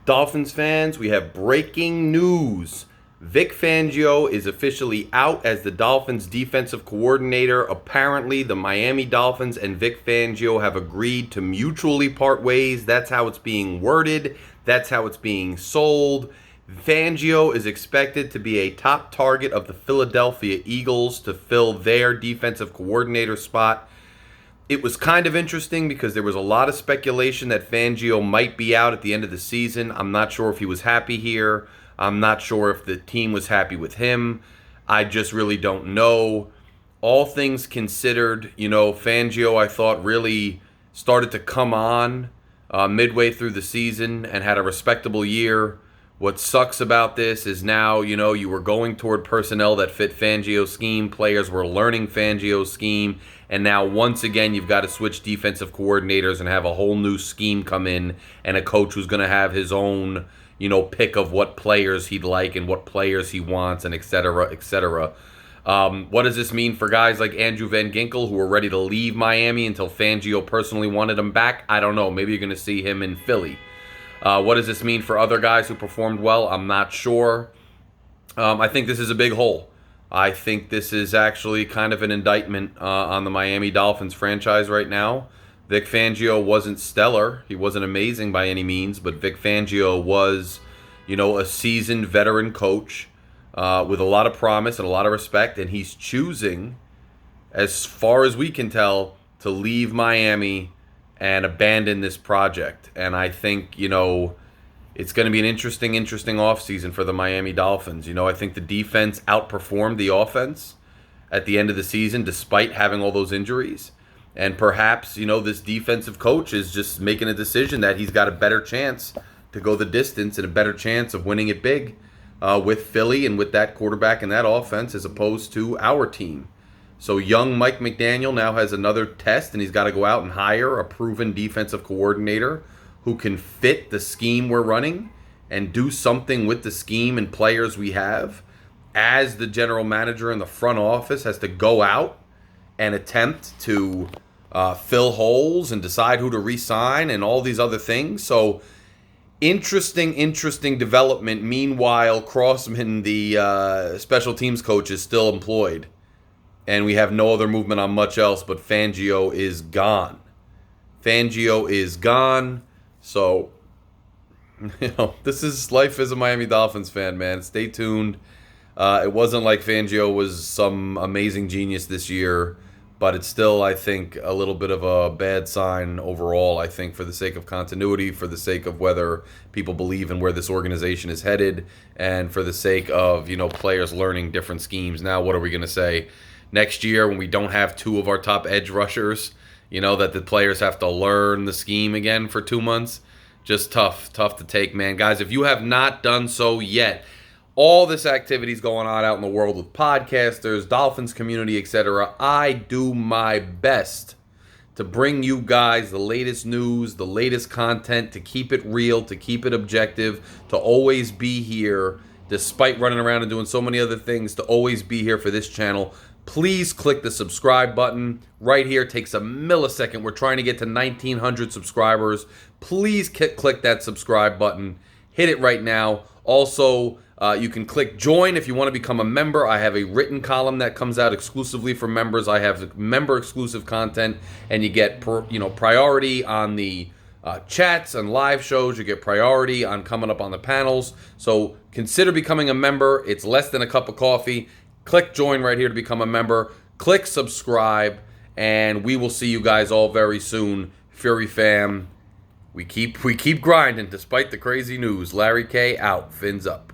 Dolphins fans, we have breaking news. Vic Fangio is officially out as the Dolphins defensive coordinator. Apparently, the Miami Dolphins and Vic Fangio have agreed to mutually part ways. That's how it's being worded. That's how it's being sold. Fangio is expected to be a top target of the Philadelphia Eagles to fill their defensive coordinator spot. It was kind of interesting because there was a lot of speculation that Fangio might be out at the end of the season. I'm not sure if he was happy here. I'm not sure if the team was happy with him. I just really don't know. All things considered, Fangio, I thought, really started to come on midway through the season and had a respectable year. What sucks about this is now, you were going toward personnel that fit Fangio's scheme. Players were learning Fangio's scheme. And now, once again, you've got to switch defensive coordinators and have a whole new scheme come in and a coach who's going to have his own, pick of what players he'd like and what players he wants and et cetera, et cetera. What does this mean for guys like Andrew Van Ginkel who are ready to leave Miami until Fangio personally wanted him back? I don't know. Maybe you're going to see him in Philly. What does this mean for other guys who performed well? I'm not sure. I think this is a big hole. I think this is actually kind of an indictment on the Miami Dolphins franchise right now. Vic Fangio wasn't stellar. He wasn't amazing by any means, but Vic Fangio was, a seasoned veteran coach with a lot of promise and a lot of respect, and he's choosing, as far as we can tell, to leave Miami and abandon this project. And I think, it's going to be an interesting offseason for the Miami Dolphins. I think the defense outperformed the offense at the end of the season despite having all those injuries. And perhaps, this defensive coach is just making a decision that he's got a better chance to go the distance and a better chance of winning it big with Philly and with that quarterback and that offense as opposed to our team. So young Mike McDaniel now has another test, and he's got to go out and hire a proven defensive coordinator who can fit the scheme we're running and do something with the scheme and players we have, as the general manager in the front office has to go out and attempt to fill holes and decide who to re-sign and all these other things. So interesting development. Meanwhile, Crossman, the special teams coach, is still employed. And we have no other movement on much else, but Fangio is gone. Fangio is gone. So, this is life as a Miami Dolphins fan, man. Stay tuned. It wasn't like Fangio was some amazing genius this year, but it's still, I think, a little bit of a bad sign overall, I think, for the sake of continuity, for the sake of whether people believe in where this organization is headed, and for the sake of, players learning different schemes. Now, what are we going to say? Next year, when we don't have two of our top edge rushers, that the players have to learn the scheme again for 2 months. Just tough to take, man. Guys, if you have not done so yet, all this activity is going on out in the world with podcasters, Dolphins community, etc. I do my best to bring you guys the latest news, the latest content, to keep it real, to keep it objective, to always be here, despite running around and doing so many other things, to always be here for this channel. Please click the subscribe button right here. It takes a millisecond. We're trying to get to 1,900 subscribers. Please click that subscribe button. Hit it right now. Also, you can click join if you want to become a member. I have a written column that comes out exclusively for members. I have member exclusive content, and you get priority on the chats and live shows. You get priority on coming up on the panels. So consider becoming a member. It's less than a cup of coffee. Click join right here to become a member. Click subscribe, and we will see you guys all very soon. Fury fam, we keep grinding despite the crazy news. Larry K out. Fins up.